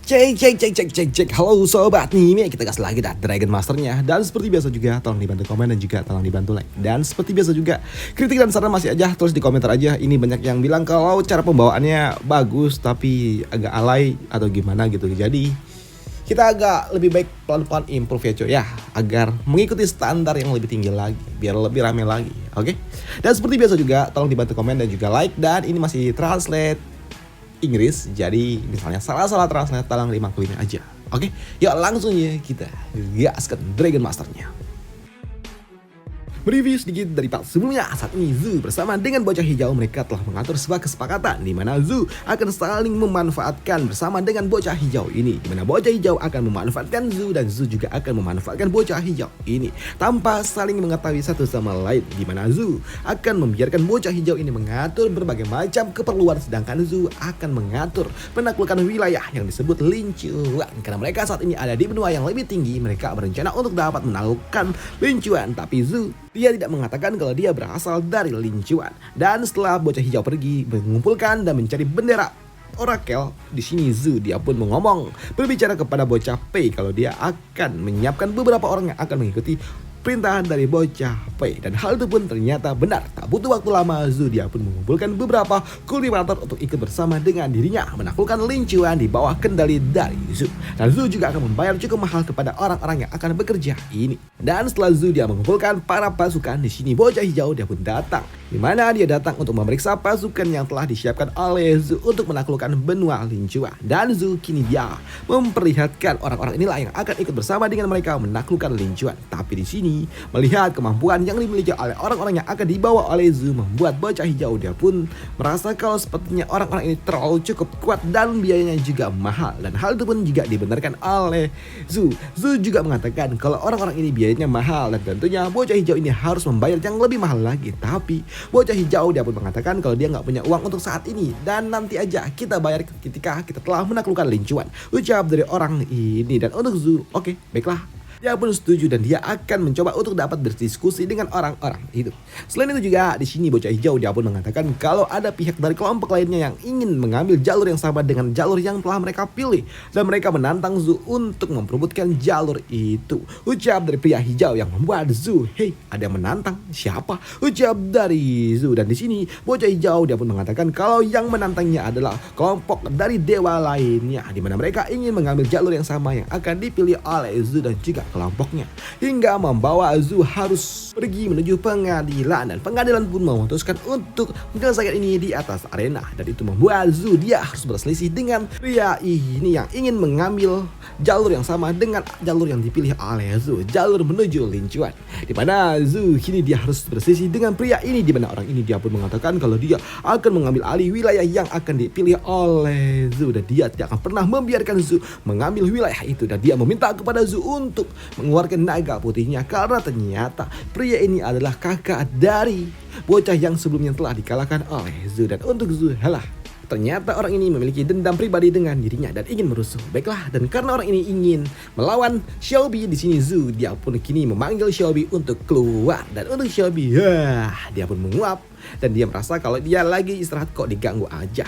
Cek. Halo sobat nih, kita gas lagi dah Dragon Masternya. Dan seperti biasa juga, tolong dibantu komen dan juga tolong dibantu like. Dan seperti biasa juga, kritik dan saran masih aja, tulis di komentar aja. Ini banyak yang bilang kalau cara pembawaannya bagus tapi agak alay atau gimana gitu. Jadi kita agak lebih baik pelan-pelan improve ya coy ya, agar mengikuti standar yang lebih tinggi lagi, biar lebih rame lagi. Oke. Dan seperti biasa juga, tolong dibantu komen dan juga like. Dan ini masih translate Inggris, jadi misalnya salah-salah translate tolong dimaklumin aja. Oke, yuk langsung ya kita gaskan Dragon Masternya. Mereview sedikit dari part sebelumnya. Saat ini Zoo bersama dengan bocah hijau mereka telah mengatur sebuah kesepakatan di mana Zoo akan saling memanfaatkan bersama dengan bocah hijau ini, di mana bocah hijau akan memanfaatkan Zoo dan Zoo juga akan memanfaatkan bocah hijau ini tanpa saling mengetahui satu sama lain, di mana Zoo akan membiarkan bocah hijau ini mengatur berbagai macam keperluan, sedangkan Zoo akan mengatur penaklukan wilayah yang disebut Lincuan. Karena mereka saat ini ada di benua yang lebih tinggi, mereka berencana untuk dapat menaklukkan Lincuan, tapi Zoo dia tidak mengatakan kalau dia berasal dari Lincuan. Dan setelah bocah hijau pergi mengumpulkan dan mencari bendera Oracle, di sini Zoo dia pun berbicara kepada bocah Pei kalau dia akan menyiapkan beberapa orang yang akan mengikuti perintah dari bocah Pei. Dan hal itu pun ternyata benar. Tak butuh waktu lama, Zoo dia pun mengumpulkan beberapa kultivator untuk ikut bersama dengan dirinya menaklukkan Lincuan di bawah kendali dari Zoo. Dan Zoo juga akan membayar cukup mahal kepada orang-orang yang akan bekerja ini. Dan setelah Zoo dia mengumpulkan para pasukan, di sini bocah hijau dia pun datang, di mana dia datang untuk memeriksa pasukan yang telah disiapkan oleh Zoo untuk menaklukkan benua Lincuan. Dan Zoo kini dia memperlihatkan orang-orang inilah yang akan ikut bersama dengan mereka menaklukkan Lincuan. Tapi di sini melihat kemampuan yang dimiliki oleh orang-orang yang akan dibawa oleh Zoo membuat bocah hijau dia pun merasa kalau sepertinya orang-orang ini terlalu cukup kuat dan biayanya juga mahal. Dan hal itu pun juga dibenarkan oleh Zoo. Zoo juga mengatakan kalau orang-orang ini biayanya mahal dan tentunya bocah hijau ini harus membayar yang lebih mahal lagi. Tapi bocah hijau dia pun mengatakan kalau dia nggak punya uang untuk saat ini dan nanti aja kita bayar ketika kita telah menaklukkan Lincuan, ucap dari orang ini. Dan untuk Zoo, oke, baiklah. Dia pun setuju dan dia akan mencoba untuk dapat berdiskusi dengan orang-orang itu. Selain itu juga di sini bocah hijau dia pun mengatakan kalau ada pihak dari kelompok lainnya yang ingin mengambil jalur yang sama dengan jalur yang telah mereka pilih dan mereka menantang Zoo untuk memperebutkan jalur itu. Ucap dari pria hijau yang membuat Zoo, "Hey, ada yang menantang? Siapa?" Ucap dari Zoo. Dan di sini bocah hijau dia pun mengatakan kalau yang menantangnya adalah kelompok dari dewa lainnya, di mana mereka ingin mengambil jalur yang sama yang akan dipilih oleh Zoo dan juga kelompoknya, hingga membawa Zoo harus pergi menuju pengadilan. Dan pengadilan pun memutuskan untuk menyelesaikan ini di atas arena, dan itu membuat Zoo dia harus berselisih dengan pria ini yang ingin mengambil jalur yang sama dengan jalur yang dipilih oleh Zoo, jalur menuju Lincuan, di mana Zoo kini dia harus berselisih dengan pria ini, di mana orang ini dia pun mengatakan kalau dia akan mengambil alih wilayah yang akan dipilih oleh Zoo dan dia tidak akan pernah membiarkan Zoo mengambil wilayah itu. Dan dia meminta kepada Zoo untuk mengeluarkan naga putihnya karena ternyata pria ini adalah kakak dari bocah yang sebelumnya telah dikalahkan oleh Zoo. Dan untuk Zoo, halah, ternyata orang ini memiliki dendam pribadi dengan dirinya dan ingin merusuh. Baiklah, dan karena orang ini ingin melawan Shelby, di sini Zoo dia pun kini memanggil Shelby untuk keluar. Dan untuk Shelby, dia pun menguap dan dia merasa kalau dia lagi istirahat kok diganggu aja.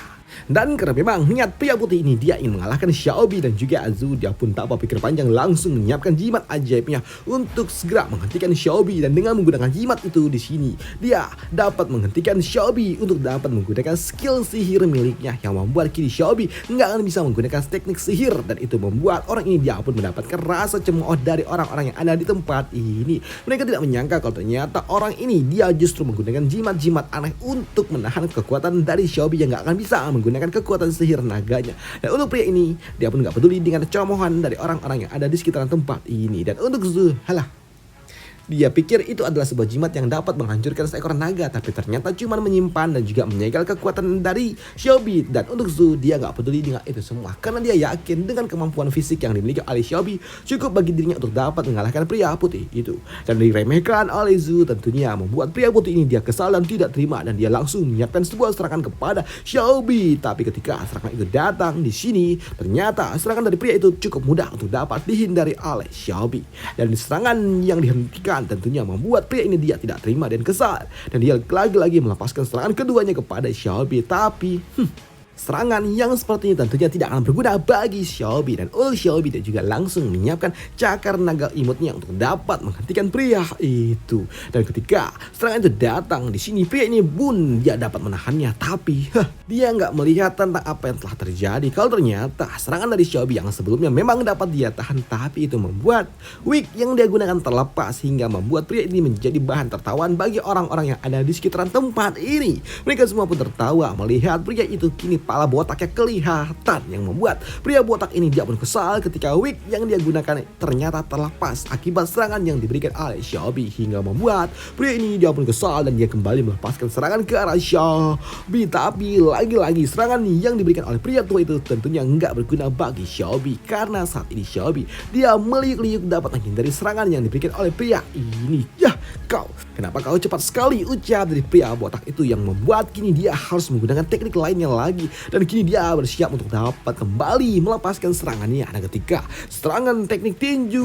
Dan karena memang niat pria putih ini dia ingin mengalahkan Shelby dan juga Zoo, dia pun tak berpikir panjang langsung menyiapkan jimat ajaibnya untuk segera menghentikan Shelby. Dan dengan menggunakan jimat itu di sini dia dapat menghentikan Shelby untuk dapat menggunakan skill sihir miliknya yang membuat kini Shelby nggak akan bisa menggunakan teknik sihir. Dan itu membuat orang ini dia pun mendapatkan rasa cemooh dari orang-orang yang ada di tempat ini. Mereka tidak menyangka kalau ternyata orang ini dia justru menggunakan jimat-jimat aneh untuk menahan kekuatan dari Shelby yang nggak akan bisa menggunakan kekuatan sihir naganya. Dan untuk pria ini dia pun gak peduli dengan cemohan dari orang-orang yang ada di sekitaran tempat ini. Dan untuk Zoo, halah, dia pikir itu adalah sebuah jimat yang dapat menghancurkan seekor naga, tapi ternyata cuma menyimpan dan juga menyegel kekuatan dari Shelby. Dan untuk Zoo, dia gak peduli dengan itu semua karena dia yakin dengan kemampuan fisik yang dimiliki oleh Shelby cukup bagi dirinya untuk dapat mengalahkan pria putih itu. Dan diremehkan oleh Zoo tentunya membuat pria putih ini dia kesal dan tidak terima, dan dia langsung menyiapkan sebuah serangan kepada Shelby. Tapi ketika serangan itu datang di sini, ternyata serangan dari pria itu cukup mudah untuk dapat dihindari oleh Shelby. Dan serangan yang dihentikan tentunya membuat pria ini dia tidak terima dan kesal, dan dia lagi-lagi melepaskan serangan keduanya kepada Shelby. Tapi Serangan yang seperti ini tentunya tidak akan berguna bagi Xiaobi, dan Xiaobi dia juga langsung menyiapkan cakar naga imutnya untuk dapat menghentikan pria itu. Dan ketika serangan itu datang, di sini pria ini pun dia dapat menahannya, tapi dia nggak melihat tentang apa yang telah terjadi. Kalau ternyata serangan dari Xiaobi yang sebelumnya memang dapat dia tahan, tapi itu membuat wig yang dia gunakan terlepas hingga membuat pria ini menjadi bahan tertawaan bagi orang-orang yang ada di sekitaran tempat ini. Mereka semua pun tertawa melihat pria itu kini kepala botaknya kelihatan, yang membuat pria botak ini dia pun kesal ketika wig yang dia gunakan ternyata terlepas akibat serangan yang diberikan oleh Xiaobi, hingga membuat pria ini dia pun kesal dan dia kembali melepaskan serangan ke arah Xiaobi. Tapi lagi-lagi serangan yang diberikan oleh pria tua itu tentunya nggak berguna bagi Xiaobi, karena saat ini Xiaobi dia meliuk-liuk dapat menghindari serangan yang diberikan oleh pria ini. Yah, kenapa kau cepat sekali, ucap dari pria botak itu, yang membuat kini dia harus menggunakan teknik lainnya lagi. Dan kini dia bersiap untuk dapat kembali melepaskan serangannya. Dan ketika serangan teknik tinju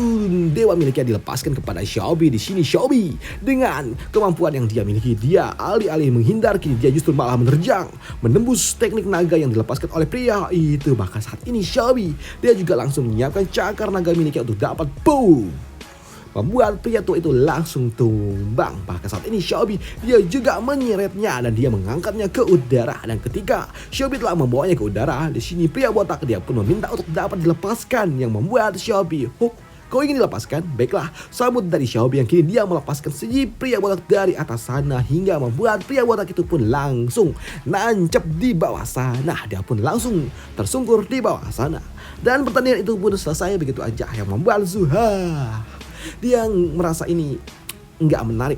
dewa miliknya dilepaskan kepada Xiaobi, di sini Xiaobi dengan kemampuan yang dia miliki, dia alih-alih menghindar, kini dia justru malah menerjang, menembus teknik naga yang dilepaskan oleh pria itu. Bahkan saat ini Xiaobi dia juga langsung menyiapkan cakar naga miliknya untuk dapat boom, membuat pria tua itu langsung tumbang. Bahkan saat ini Xiaobi dia juga menyeretnya dan dia mengangkatnya ke udara. Dan ketika Xiaobi telah membawanya ke udara, di sini pria botak dia pun meminta untuk dapat dilepaskan, yang membuat Xiaobi, kau ingin dilepaskan? Baiklah, sambut dari Xiaobi yang kini dia melepaskan si pria botak dari atas sana, hingga membuat pria botak itu pun langsung nancep di bawah sana. Dia pun langsung tersungkur di bawah sana. Dan pertandingan itu pun selesai begitu aja, yang membuat Zuha dia merasa ini nggak menarik,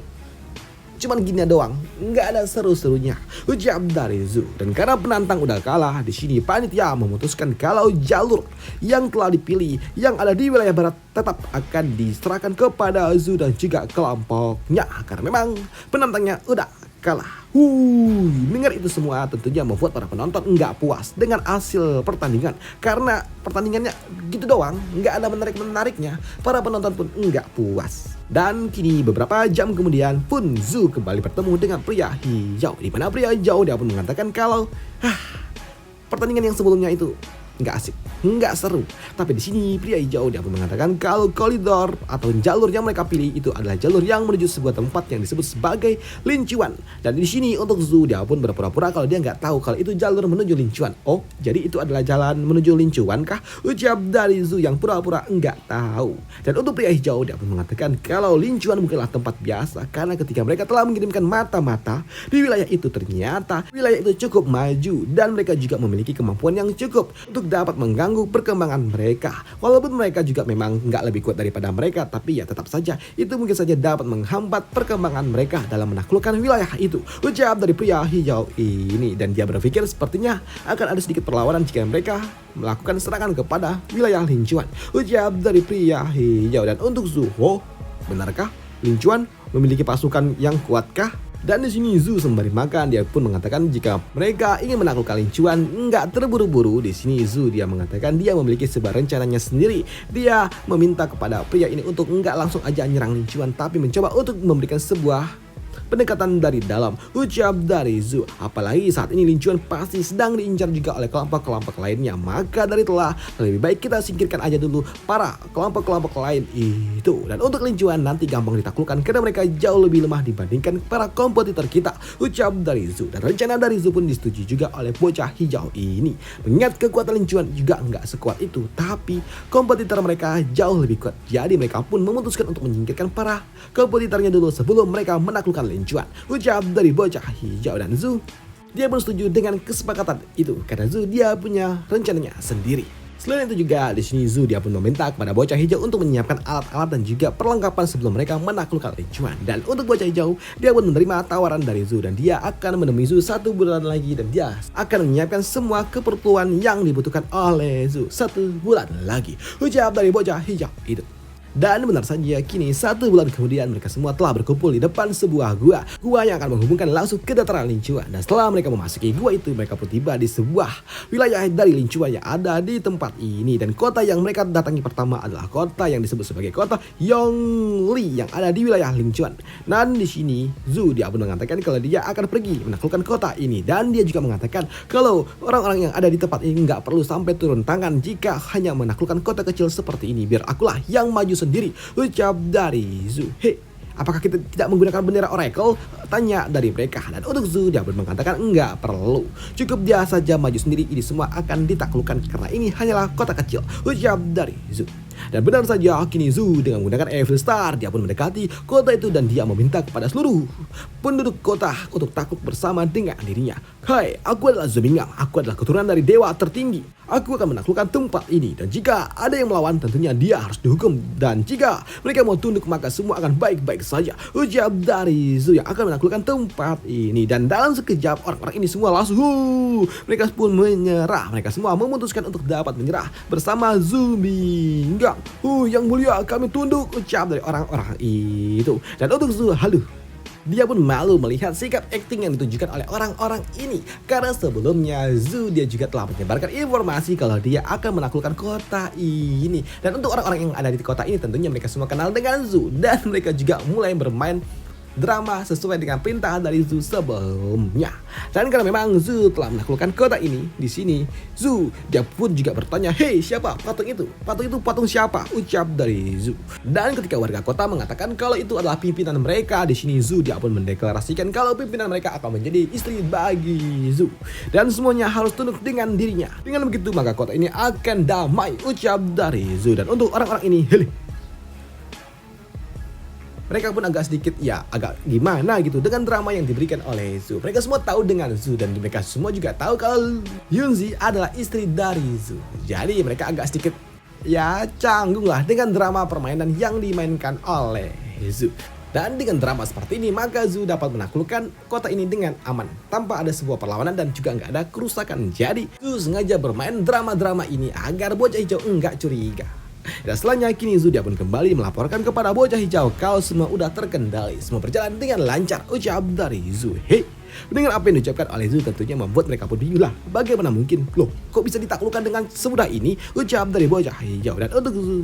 cuman gini doang, nggak ada seru-serunya, ucap dari Zu. Dan karena penantang udah kalah, di sini panitia memutuskan kalau jalur yang telah dipilih yang ada di wilayah barat tetap akan diserahkan kepada Zu dan juga kelompoknya, karena memang penantangnya udah kalah. Dengar itu semua tentunya membuat para penonton nggak puas dengan hasil pertandingan, karena pertandingannya gitu doang, nggak ada menarik-menariknya. Para penonton pun nggak puas. Dan kini beberapa jam kemudian pun Zu kembali bertemu dengan pria hijau, di mana pria hijau dia pun mengatakan kalau pertandingan yang sebelumnya itu nggak asik, nggak seru. Tapi di sini pria hijau dia pun mengatakan kalau koridor atau jalur yang mereka pilih itu adalah jalur yang menuju sebuah tempat yang disebut sebagai Lincuan. Dan di sini untuk Zu dia pun berpura-pura kalau dia nggak tahu kalau itu jalur menuju Lincuan. Oh, jadi itu adalah jalan menuju Lincuan kah? Ucap dari Zu yang pura-pura nggak tahu. Dan untuk pria hijau dia pun mengatakan kalau Lincuan bukanlah tempat biasa, karena ketika mereka telah mengirimkan mata-mata di wilayah itu, ternyata wilayah itu cukup maju dan mereka juga memiliki kemampuan yang cukup untuk dapat mengganggu perkembangan mereka. Walaupun mereka juga memang nggak lebih kuat daripada mereka, tapi ya tetap saja itu mungkin saja dapat menghambat perkembangan mereka dalam menaklukkan wilayah itu, ucap dari pria hijau ini. Dan dia berpikir sepertinya akan ada sedikit perlawanan jika mereka melakukan serangan kepada wilayah Lincuan, ucap dari pria hijau. Dan untuk Zuho, benarkah Lincuan memiliki pasukan yang kuatkah? Dan di sini Zu sembari makan dia pun mengatakan jika mereka ingin menaklukkan Lincuan nggak terburu-buru. Di sini Zu dia mengatakan dia memiliki sebuah rencananya sendiri. Dia meminta kepada pria ini untuk nggak langsung aja nyerang Lincuan, tapi mencoba untuk memberikan sebuah pendekatan dari dalam, ucap dari Zu. Apalagi saat ini Lincuan pasti sedang diincar juga oleh kelompok-kelompok lainnya. Maka dari itulah lebih baik kita singkirkan aja dulu para kelompok-kelompok lain itu. Dan untuk Lincuan nanti gampang ditaklukkan karena mereka jauh lebih lemah dibandingkan para kompetitor kita, ucap dari Zu. Dan rencana dari Zu pun disetujui juga oleh bocah hijau ini. Mengingat kekuatan Lincuan juga nggak sekuat itu, tapi kompetitor mereka jauh lebih kuat. Jadi mereka pun memutuskan untuk menyingkirkan para kompetitornya dulu sebelum mereka menaklukkan Lincuan, ucap dari bocah hijau. Dan Zu dia pun setuju dengan kesepakatan itu karena Zu dia punya rencananya sendiri. Selain itu juga di sini Zu dia pun meminta kepada bocah hijau untuk menyiapkan alat-alat dan juga perlengkapan sebelum mereka menaklukkan Lincuan. Dan untuk bocah hijau dia pun menerima tawaran dari Zu dan dia akan menemui Zu 1 bulan lagi, dan dia akan menyiapkan semua keperluan yang dibutuhkan oleh Zu 1 bulan lagi, ucap dari bocah hijau itu. Dan benar saja, kini 1 bulan kemudian mereka semua telah berkumpul di depan sebuah gua. Gua yang akan menghubungkan langsung ke dataran Lincuan. Dan setelah mereka memasuki gua itu, mereka pun tiba di sebuah wilayah dari Lincuan yang ada di tempat ini. Dan kota yang mereka datangi pertama adalah kota yang disebut sebagai kota Yongli yang ada di wilayah Lincuan. Dan di sini Zhu dia pun mengatakan kalau dia akan pergi menaklukkan kota ini. Dan dia juga mengatakan kalau orang-orang yang ada di tempat ini nggak perlu sampai turun tangan jika hanya menaklukkan kota kecil seperti ini. Biar akulah yang maju sendiri, ucap dari Zhu. Hei, apakah kita tidak menggunakan bendera Oracle? Tanya dari mereka. Dan untuk Zhu dia pun mengatakan enggak perlu. Cukup dia saja maju sendiri, ini semua akan ditaklukkan karena ini hanyalah kota kecil, ucap dari Zhu. Dan benar saja, kini Zhu dengan menggunakan Evil Star dia pun mendekati kota itu dan dia meminta kepada seluruh penduduk kota untuk takluk bersama dengan dirinya. Hai, aku adalah Zhu Mingyang, aku adalah keturunan dari dewa tertinggi. Aku akan menaklukkan tempat ini dan jika ada yang melawan tentunya dia harus dihukum. Dan jika mereka mau tunduk maka semua akan baik-baik saja, ucap dari Zhu yang akan menaklukkan tempat ini. Dan dalam sekejap orang-orang ini semua langsung mereka pun menyerah. Mereka semua memutuskan untuk dapat menyerah bersama Zhu Mingyang. Yang mulia kami tunduk, ucap dari orang-orang itu. Dan untuk Zhu, haluh, dia pun malu melihat sikap akting yang ditunjukkan oleh orang-orang ini. Karena sebelumnya Zhu dia juga telah menyebarkan informasi kalau dia akan menaklukkan kota ini. Dan untuk orang-orang yang ada di kota ini tentunya mereka semua kenal dengan Zhu. Dan mereka juga mulai bermain drama sesuai dengan perintah dari Zhu sebelumnya. Dan karena memang Zhu telah menaklukkan kota ini, di sini Zhu dia pun juga bertanya, "Hei, siapa patung itu? Patung itu patung siapa?" ucap dari Zhu. Dan ketika warga kota mengatakan kalau itu adalah pimpinan mereka, di sini Zhu dia pun mendeklarasikan kalau pimpinan mereka akan menjadi istri bagi Zhu. Dan semuanya harus tunduk dengan dirinya. Dengan begitu maka kota ini akan damai, ucap dari Zhu. Dan untuk orang-orang ini, mereka pun agak sedikit agak gimana gitu dengan drama yang diberikan oleh Zhu. Mereka semua tahu dengan Zhu dan mereka semua juga tahu kalau Yunzi adalah istri dari Zhu. Jadi mereka agak sedikit canggung lah dengan drama permainan yang dimainkan oleh Zhu. Dan dengan drama seperti ini maka Zhu dapat menaklukkan kota ini dengan aman tanpa ada sebuah perlawanan dan juga nggak ada kerusakan. Jadi Zhu sengaja bermain drama-drama ini agar bocah hijau enggak curiga. Dan setelahnya kini Zhu dia pun kembali melaporkan kepada bocah hijau kalau semua udah terkendali, semua berjalan dengan lancar, ucap dari Zhu. Hei, dengan apa yang diucapkan oleh Zhu tentunya membuat mereka pun bingung lah. Bagaimana mungkin? Loh, kok bisa ditaklukkan dengan semudah ini? Ucap dari bocah hijau. Dan untuk Zhu,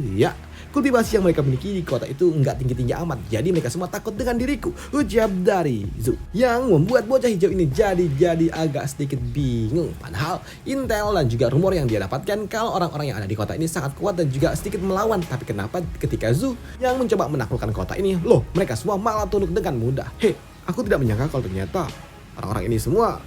kultivasi yang mereka miliki di kota itu nggak tinggi-tinggi amat. Jadi mereka semua takut dengan diriku, ucap dari Zhu. Yang membuat bocah hijau ini jadi agak sedikit bingung. Padahal intel dan juga rumor yang dia dapatkan kalau orang-orang yang ada di kota ini sangat kuat dan juga sedikit melawan. Tapi kenapa ketika Zhu yang mencoba menaklukkan kota ini, loh mereka semua malah tunduk dengan mudah. Hei, aku tidak menyangka kalau ternyata orang-orang ini semua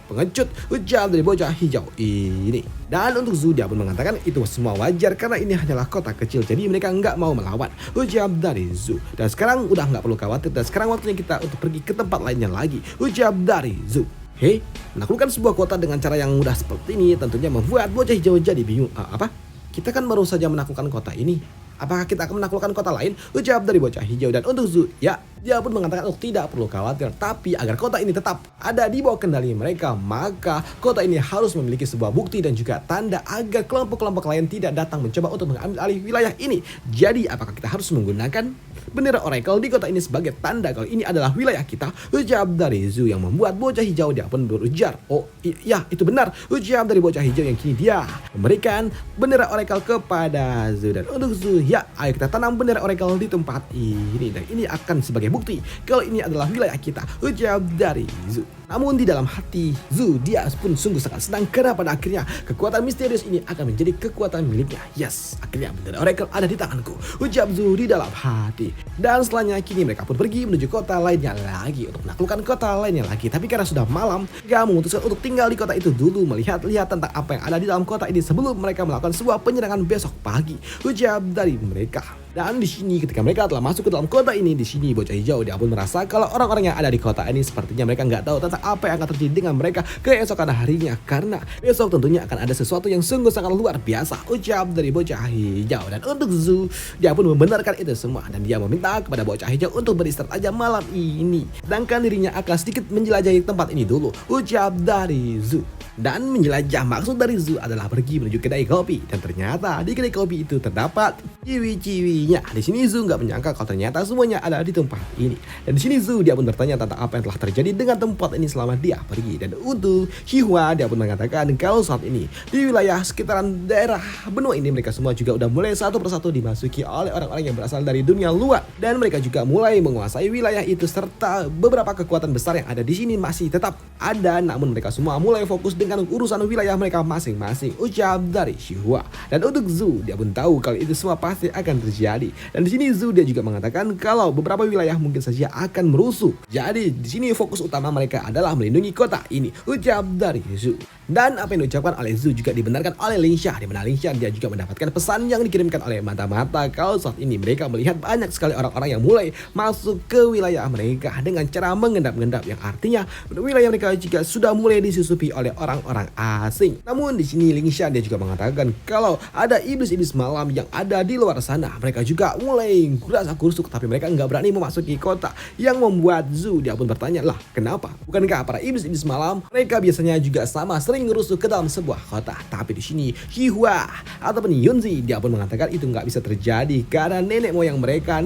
pengecut, ucap dari bocah hijau ini. Dan untuk Zhu dia pun mengatakan itu semua wajar karena ini hanyalah kota kecil, jadi mereka nggak mau melawan, ucap dari Zhu. Dan sekarang udah nggak perlu khawatir dan sekarang waktunya kita untuk pergi ke tempat lainnya lagi, ucap dari Zhu. Hei, menaklukkan sebuah kota dengan cara yang mudah seperti ini tentunya membuat bocah hijau jadi bingung. Apa? Kita kan baru saja menaklukkan kota ini. Apakah kita akan menaklukkan kota lain? Ucap dari bocah hijau. Dan untuk Zhu, dia pun mengatakan tidak perlu khawatir. Tapi agar kota ini tetap ada di bawah kendali mereka, maka kota ini harus memiliki sebuah bukti dan juga tanda agar kelompok-kelompok lain tidak datang mencoba untuk mengambil alih wilayah ini. Jadi apakah kita harus menggunakan bendera Oracle di kota ini sebagai tanda kalau ini adalah wilayah kita? Ucap dari Zhu yang membuat bocah hijau dia pun berujar, oh iya itu benar, ucap dari bocah hijau yang kini dia memberikan bendera Oracle kepada Zhu. Dan untuk Zhu, ayo kita tanam bendera Oracle di tempat ini dan ini akan sebagai bukti kalau ini adalah wilayah kita, ucap dari Zhu. Namun di dalam hati Zhu dia pun sungguh sangat senang karena pada akhirnya kekuatan misterius ini akan menjadi kekuatan miliknya. Yes, akhirnya bendera Oracle ada di tanganku, ucap Zhu di dalam hati. Dan setelahnya kini mereka pun pergi menuju kota lainnya lagi untuk menaklukkan kota lainnya lagi. Tapi karena sudah malam, mereka memutuskan untuk tinggal di kota itu dulu, melihat-lihat tentang apa yang ada di dalam kota ini sebelum mereka melakukan sebuah penyerangan besok pagi, ucap dari mereka. Dan di sini ketika mereka telah masuk ke dalam kota ini, di sini bocah hijau dia pun merasa kalau orang-orang yang ada di kota ini sepertinya mereka nggak tahu tentang apa yang akan terjadi dengan mereka keesokan harinya, karena besok tentunya akan ada sesuatu yang sungguh sangat luar biasa, ucap dari bocah hijau. Dan untuk Zhu dia pun membenarkan itu semua dan dia meminta kepada bocah hijau untuk beristirahat aja malam ini, sedangkan dirinya akan sedikit menjelajahi tempat ini dulu, ucap dari Zhu. dan menjelajah. Maksud dari Zhu adalah pergi menuju kedai kopi, dan ternyata di kedai kopi itu terdapat ciwi-ciwinya. Di sini Zhu nggak menyangka kalau ternyata semuanya ada di tempat ini. Dan di sini Zhu dia pun bertanya tentang apa yang telah terjadi dengan tempat ini selama dia pergi. Dan untuk Xihua dia pun mengatakan kalau saat ini di wilayah sekitaran daerah benua ini mereka semua juga udah mulai satu persatu dimasuki oleh orang-orang yang berasal dari dunia luar, dan mereka juga mulai menguasai wilayah itu, serta beberapa kekuatan besar yang ada di sini masih tetap ada, namun mereka semua mulai fokus dengan urusan wilayah mereka masing-masing, ucap dari Xihua. Dan untuk Zhu dia pun tahu kalau itu semua pasti akan terjadi. Dan di sini Zhu dia juga mengatakan kalau beberapa wilayah mungkin saja akan merusuh. Jadi di sini fokus utama mereka adalah melindungi kota ini, ucap dari Zhu. Dan apa yang diucapkan oleh Zhu juga dibenarkan oleh Lin Xia, di mana Lin Xia dia juga mendapatkan pesan yang dikirimkan oleh mata-mata kalau saat ini mereka melihat banyak sekali orang-orang yang mulai masuk ke wilayah mereka dengan cara mengendap-endap, yang artinya wilayah mereka juga sudah mulai disusupi oleh orang-orang asing. Namun di sini Lin Xia dia juga mengatakan kalau ada iblis-iblis malam yang ada di luar sana, mereka juga mulai gerasa gerusuk, tapi mereka nggak berani memasuki kota, yang membuat Zhu dia pun bertanya, lah kenapa? Bukankah para iblis-iblis malam mereka biasanya juga sama sering ngerusuh ke dalam sebuah kota? Tapi di sini Xihua ataupun Yunzi dia pun mengatakan itu nggak bisa terjadi karena nenek moyang mereka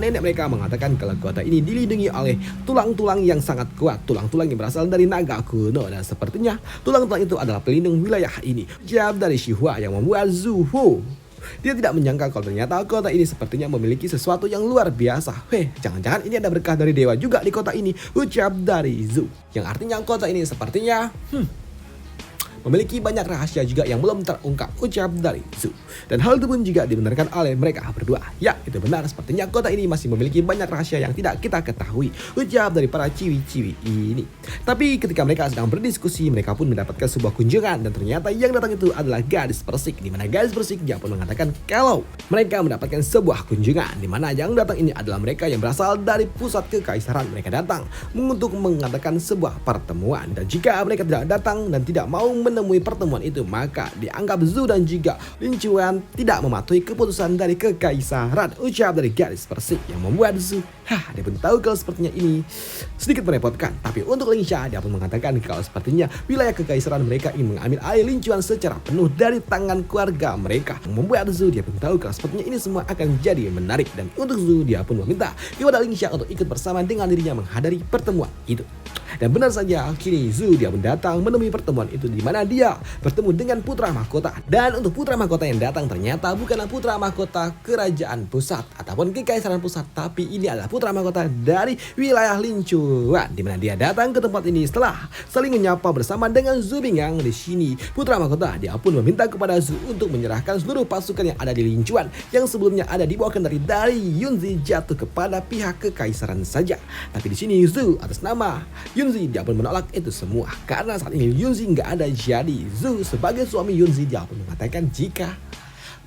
mengatakan kalau kota ini dilindungi oleh tulang-tulang yang sangat kuat, tulang-tulang yang berasal dari naga kuno, dan sepertinya tulang-tulang itu adalah pelindung wilayah ini. Jawab dari Xihua yang membuat Zhu dia tidak menyangka kalau ternyata kota ini sepertinya memiliki sesuatu yang luar biasa. Jangan-jangan ini ada berkah dari dewa juga di kota ini, ucap dari Zhu. Yang artinya kota ini sepertinya memiliki banyak rahasia juga yang belum terungkap, ucap dari Zhu. Dan hal itu pun juga dibenarkan oleh mereka berdua. Ya, itu benar, sepertinya kota ini masih memiliki banyak rahasia yang tidak kita ketahui, ucap dari para ciwi-ciwi ini. Tapi ketika mereka sedang berdiskusi, mereka pun mendapatkan sebuah kunjungan, dan ternyata yang datang itu adalah gadis Persik, di mana gadis Persik dia pun mengatakan kalau mereka mendapatkan sebuah kunjungan, di mana yang datang ini adalah mereka yang berasal dari pusat kekaisaran. Mereka datang untuk mengadakan sebuah pertemuan, dan jika mereka tidak datang dan tidak mau menemui pertemuan itu, maka dianggap Zhu dan juga Lin Chuan tidak mematuhi keputusan dari kekaisaran, ucap dari gadis Persik, yang membuat Zhu dia pun tahu kalau sepertinya ini sedikit merepotkan. Tapi untuk Lin Xia dia pun mengatakan kalau sepertinya wilayah kekaisaran mereka ingin mengambil alih Lin Chuan secara penuh dari tangan keluarga mereka, yang membuat Zhu dia pun tahu kalau sepertinya ini semua akan jadi menarik. Dan untuk Zhu dia pun meminta kepada Lin Xia untuk ikut bersama dengan dirinya menghadiri pertemuan itu. Dan benar saja, kini Zhu dia pun datang menemui pertemuan itu, di mana dia bertemu dengan putra mahkota. Dan untuk putra mahkota yang datang ternyata bukanlah putra mahkota kerajaan pusat ataupun kekaisaran pusat, tapi ini adalah putra mahkota dari wilayah Lin Chuan, di mana dia datang ke tempat ini setelah saling menyapa bersama dengan Zhu Bingang. Di sini putra mahkota dia pun meminta kepada Zhu untuk menyerahkan seluruh pasukan yang ada di Lin Chuan yang sebelumnya ada di bawah kendali dari Yunzi jatuh kepada pihak kekaisaran saja. Tapi di sini Zhu atas nama Yunzi dia pun menolak itu semua karena saat ini Yunzi nggak ada. Jadi Zhu sebagai suami Yunzi dia pun mengatakan jika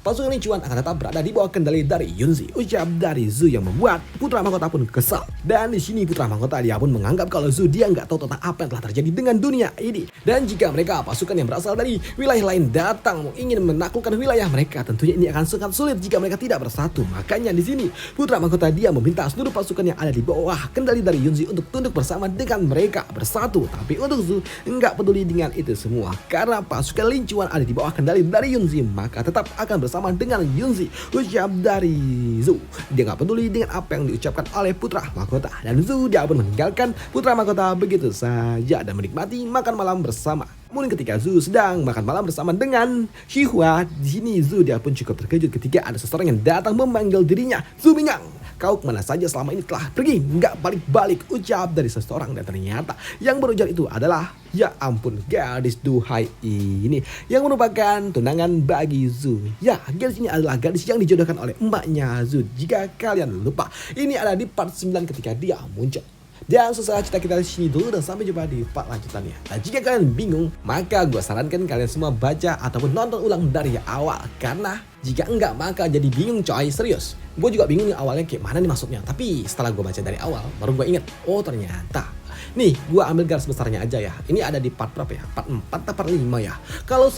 pasukan Lin Chuan akan tetap berada di bawah kendali dari Yunzi, ucap dari Zhu, yang membuat putra mahkota pun kesal. Dan di sini putra mahkota dia pun menganggap kalau Zhu dia nggak tahu tentang apa yang telah terjadi dengan dunia ini. Dan jika mereka pasukan yang berasal dari wilayah lain datang ingin menaklukkan wilayah mereka, tentunya ini akan sangat sulit jika mereka tidak bersatu. Makanya di sini putra mahkota dia meminta seluruh pasukan yang ada di bawah kendali dari Yunzi untuk tunduk bersama dengan mereka, bersatu. Tapi untuk Zhu nggak peduli dengan itu semua karena pasukan Lin Chuan ada di bawah kendali dari Yunzi, maka tetap akan bersama dengan Yunzi, ucap dari Zhu. Dia nggak peduli dengan apa yang diucapkan oleh putra mahkota, dan Zhu dia pun meninggalkan putra mahkota begitu saja dan menikmati makan malam bersama. Namun ketika Zhu sedang makan malam bersama dengan Xihua, di sini Zhu dia pun cukup terkejut ketika ada seseorang yang datang memanggil dirinya, Zhu Bingang. Kau kemana saja selama ini telah pergi, nggak balik-balik, ucap dari seseorang. Dan ternyata yang berujar itu adalah, ya ampun, gadis duhai ini yang merupakan tunangan bagi Zhu. Ya, gadis ini adalah gadis yang dijodohkan oleh emaknya Zhu. Jika kalian lupa, ini ada di part 9 ketika dia muncul. Dan selesai cerita kita di sini dulu, dan sampai jumpa di part lanjutannya. Dan jika kalian bingung, maka gue sarankan kalian semua baca ataupun nonton ulang dari awal, karena jika enggak maka jadi bingung coy, serius. Gue juga bingung nih awalnya kayak mana nih maksudnya, tapi setelah gue baca dari awal baru gue inget, oh ternyata Nih, gua ambil garis besarnya aja ya. Ini ada di part berapa ya? Part 4 atau part 5 ya. Kalau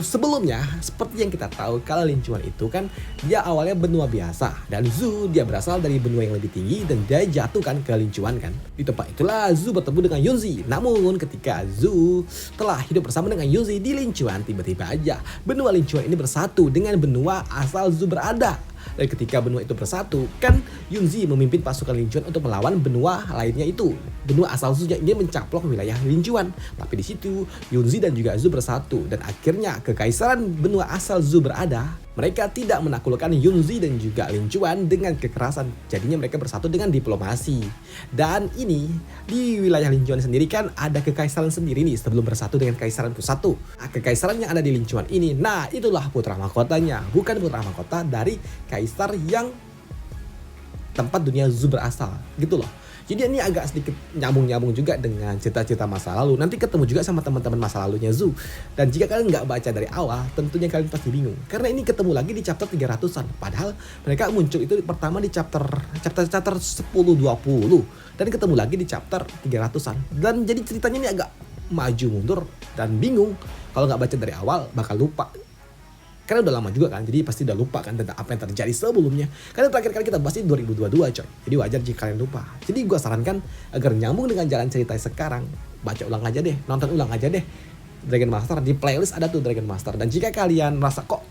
sebelumnya seperti yang kita tahu kalau Lin Chuan itu kan dia awalnya benua biasa dan Zhu dia berasal dari benua yang lebih tinggi dan dia jatuh kan ke Lin Chuan kan. Di tempat itulah Zhu bertemu dengan Yunzi. Namun ketika Zhu telah hidup bersama dengan Yunzi di Lin Chuan, tiba-tiba aja benua Lin Chuan ini bersatu dengan benua asal Zhu berada. Dan ketika benua itu bersatu, kan Yunzi memimpin pasukan Lin Chuan untuk melawan benua lainnya itu. Benua asal Zhu yang ingin mencaplok wilayah Lin Chuan. Tapi di situ Yunzi dan juga Zhu bersatu dan akhirnya kekaisaran benua asal Zhu berada. Mereka tidak menaklukkan Yunzi dan juga Lin Chuan dengan kekerasan. Jadinya mereka bersatu dengan diplomasi. Dan ini di wilayah Lin Chuan sendiri kan ada kekaisaran sendiri nih sebelum bersatu dengan kekaisaran pusat tuh. Kekaisaran yang ada di Lin Chuan ini, nah itulah putra mahkotanya. Bukan putra mahkota dari kaisar yang tempat dunia Zhu berasal gitu loh. Jadi ini agak sedikit nyambung-nyambung juga dengan cerita-cerita masa lalu. Nanti ketemu juga sama teman-teman masa lalunya Zhu. Dan jika kalian nggak baca dari awal, tentunya kalian pasti bingung. Karena ini ketemu lagi di chapter 300-an. Padahal mereka muncul itu pertama di chapter 10-20. Dan ketemu lagi di chapter 300-an. Dan jadi ceritanya ini agak maju mundur dan bingung. Kalau nggak baca dari awal, bakal lupa. Karena udah lama juga kan, jadi pasti udah lupa kan tentang apa yang terjadi sebelumnya. Karena terakhir kali kita bahas ini 2022 coy. Jadi wajar jika kalian lupa. Jadi gue sarankan agar nyambung dengan jalan cerita sekarang, baca ulang aja deh, nonton ulang aja deh Dragon Master. Di playlist ada tuh Dragon Master. Dan jika kalian merasa kok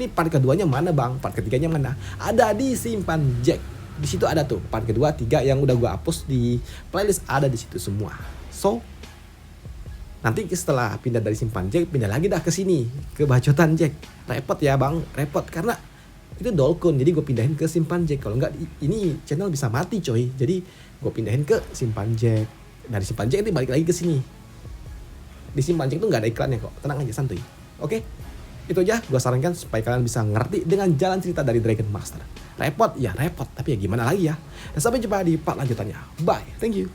ini part keduanya mana bang, part ketiganya mana, ada di Simpan Jack. Di situ ada tuh part kedua, 3 yang udah gue hapus di playlist ada di situ semua. So nanti setelah pindah dari Simpan Jack, pindah lagi dah ke sini, ke Bacotan Jack. Repot ya bang, repot karena itu Dolkun. Jadi gue pindahin ke Simpan Jack. Kalau enggak ini channel bisa mati coy. Jadi gue pindahin ke Simpan Jack. Dari Simpan Jack nanti balik lagi ke sini. Di Simpan Jack tuh nggak ada iklannya kok. Tenang aja, santuy. Oke? Itu aja gue sarankan supaya kalian bisa ngerti dengan jalan cerita dari Dragon Master. Repot? Ya repot, tapi ya gimana lagi ya. Dan sampai jumpa di part lanjutannya. Bye, thank you.